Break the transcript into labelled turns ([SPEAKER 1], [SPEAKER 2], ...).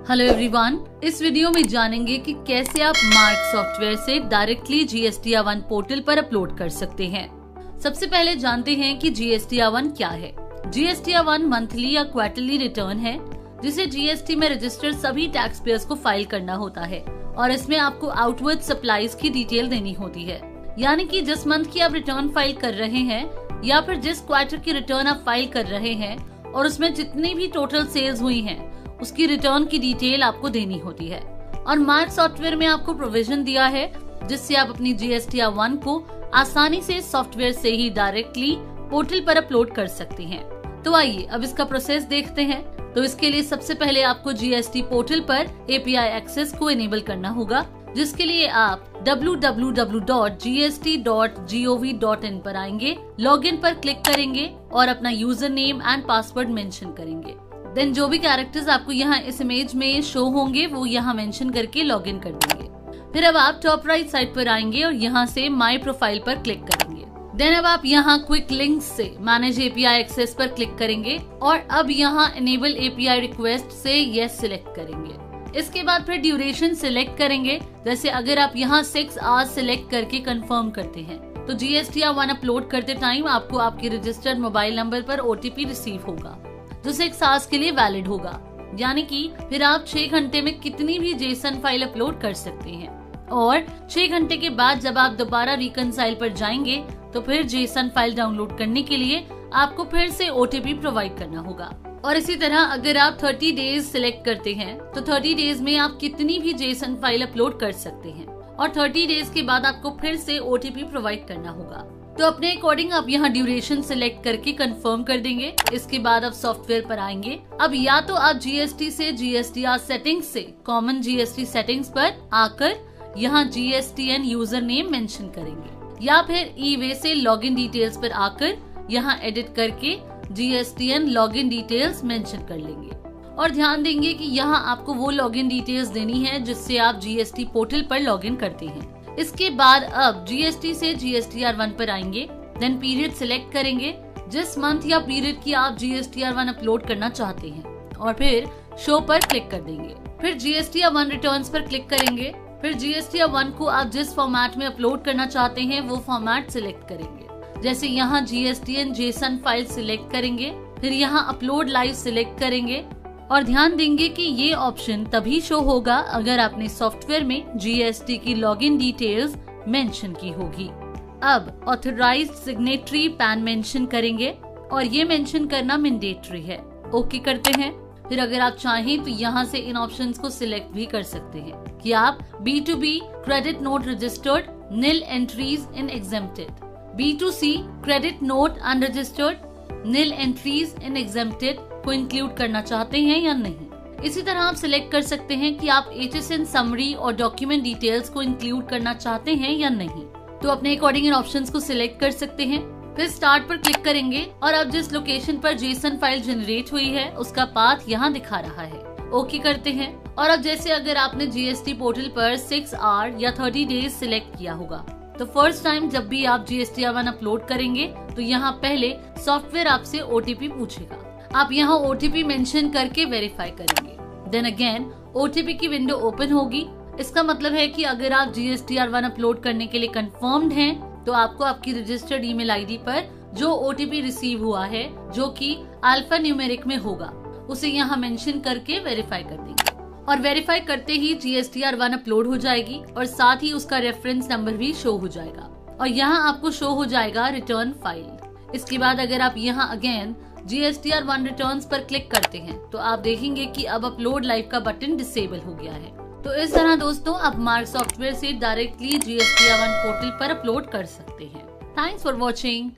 [SPEAKER 1] Hello everyone, इस video में जानेंगे कि कैसे आप मार्क सॉफ्टवेयर से डायरेक्टली GST-A1 पोर्टल पर अपलोड कर सकते हैं। सबसे पहले जानते हैं कि GST-A1 क्या है। GST-A1 मंथली या क्वार्टरली रिटर्न है जिसे GST में रजिस्टर्ड सभी टैक्स पेयर्स को फाइल करना होता है और इसमें आपको आउटवर्ड सप्लाईज की डिटेल देनी होती है। यानी कि जिस मंथ की आप रिटर्न फाइल कर रहे हैं या फिर जिस क्वार्टर की रिटर्न आप फाइल कर रहे हैं और उसमें जितनी भी टोटल सेल्स हुई हैं उसकी रिटर्न की डिटेल आपको देनी होती है। और मार्क सॉफ्टवेयर में आपको प्रोविजन दिया है जिससे आप अपनी GST-A1 को आसानी से सॉफ्टवेयर से ही डायरेक्टली पोर्टल पर अपलोड कर सकते हैं। तो आइए अब इसका प्रोसेस देखते हैं। तो इसके लिए सबसे पहले आपको GST पोर्टल पर API एक्सेस को इनेबल करना होगा, जिसके लिए आप www.gst.gov.in पर आएंगे, लॉगिन पर क्लिक करेंगे और अपना user name and password mention करेंगे। देन जो भी कैरेक्टर्स आपको यहाँ इस इमेज में शो होंगे वो यहाँ मेंशन करके लॉगिन कर देंगे। फिर अब आप टॉप राइट साइड पर आएंगे और यहाँ से माई प्रोफाइल पर क्लिक करेंगे। देन अब आप यहाँ क्विक लिंक्स से मैनेज API एक्सेस पर क्लिक करेंगे और अब यहाँ इनेबल API रिक्वेस्ट से यस सिलेक्ट करेंगे। इसके बाद फिर ड्यूरेशन सिलेक्ट करेंगे। जैसे अगर आप यहाँ 6 आवर्स सिलेक्ट करके कंफर्म करते हैं तो GST-A1 अपलोड करते टाइम आपको आपके रजिस्टर्ड मोबाइल नंबर पर OTP रिसीव होगा जो 6 आवर्स के लिए वैलिड होगा। यानी कि फिर आप 6 घंटे में कितनी भी JSON फाइल अपलोड कर सकते हैं और 6 घंटे के बाद जब आप दोबारा रिकंसाइल पर जाएंगे तो फिर JSON फाइल डाउनलोड करने के लिए आपको फिर से OTP प्रोवाइड करना होगा। और इसी तरह अगर आप 30 डेज सिलेक्ट करते हैं तो 30 डेज में आप कितनी भी JSON फाइल अपलोड कर सकते हैं और 30 डेज के बाद आपको फिर से OTP प्रोवाइड करना होगा। तो अपने अकॉर्डिंग आप यहाँ ड्यूरेशन सिलेक्ट करके कंफर्म कर देंगे। इसके बाद आप सॉफ्टवेयर पर आएंगे। अब या तो आप GST से GSTR सेटिंग्स से कॉमन GST सेटिंग्स पर आकर यहाँ GSTN यूजर नेम मेंशन करेंगे या फिर ई-वे से लॉगिन डिटेल्स पर आकर यहाँ एडिट करके GSTN लॉगिन डिटेल्स मेंशन कर लेंगे। और ध्यान देंगे कि यहाँ आपको वो लॉगिन डिटेल्स देनी है जिससे आप GST पोर्टल पर लॉगिन करते हैं। इसके बाद अब GST से GST-R1 पर आएंगे। देन पीरियड सिलेक्ट करेंगे जिस मंथ या पीरियड की आप GST-R1 अपलोड करना चाहते हैं और फिर शो पर क्लिक कर देंगे। फिर GST-R1 रिटर्न्स पर क्लिक करेंगे। फिर GST-R1 को आप जिस फॉर्मेट में अपलोड करना चाहते हैं वो फॉर्मेट सिलेक्ट करेंगे। जैसे यहाँ GSTN JSON फाइल सिलेक्ट करेंगे, फिर यहाँ अपलोड लाइव सिलेक्ट करेंगे और ध्यान देंगे कि ये ऑप्शन तभी शो होगा अगर आपने सॉफ्टवेयर में GST की लॉगिन डिटेल्स मेंशन की होगी। अब ऑथराइज्ड सिग्नेटरी पैन मेंशन करेंगे और ये मेंशन करना मैंडेटरी है। ओके करते हैं। फिर अगर आप चाहें तो यहाँ से इन ऑप्शंस को सिलेक्ट भी कर सकते हैं कि आप B2B credit note registered nil entries in exempted, B2C credit note unregistered nil entries in exempted को इंक्लूड करना चाहते हैं या नहीं। इसी तरह आप सिलेक्ट कर सकते हैं कि आप HSN समरी और डॉक्यूमेंट डिटेल्स को इंक्लूड करना चाहते हैं या नहीं। तो अपने अकॉर्डिंग इन ऑप्शंस को सिलेक्ट कर सकते हैं। फिर स्टार्ट पर क्लिक करेंगे और अब जिस लोकेशन पर JSON फाइल जनरेट हुई है उसका पाथ यहाँ दिखा रहा है। ओके करते हैं। और अब जैसे अगर आपने GST पोर्टल पर 6 आवर या 30 डेज सिलेक्ट किया होगा तो फर्स्ट टाइम जब भी आप GST-A1 अपलोड करेंगे तो यहाँ पहले सॉफ्टवेयर आपसे OTP पूछेगा। आप यहाँ OTP मेंशन करके वेरीफाई करेंगे। देन अगेन OTP की विंडो ओपन होगी। इसका मतलब है कि अगर आप GST-R1 अपलोड करने के लिए कंफर्म्ड हैं तो आपको आपकी रजिस्टर्ड ईमेल आईडी पर जो OTP रिसीव हुआ है जो कि अल्फा न्यूमेरिक में होगा उसे यहाँ मेंशन करके वेरीफाई कर देंगे। और वेरीफाई करते ही GST-R1 अपलोड हो जाएगी और साथ ही उसका रेफरेंस नंबर भी शो हो जाएगा और यहाँ आपको शो हो जाएगा रिटर्न फाइल। इसके बाद अगर आप यहाँ अगेन GST-R1 रिटर्न्स पर क्लिक करते हैं तो आप देखेंगे कि अब अपलोड लाइव का बटन डिसेबल हो गया है। तो इस तरह दोस्तों आप मार्क सॉफ्टवेयर से डायरेक्टली GST-A1 पोर्टल पर अपलोड कर सकते हैं। Thanks for watching.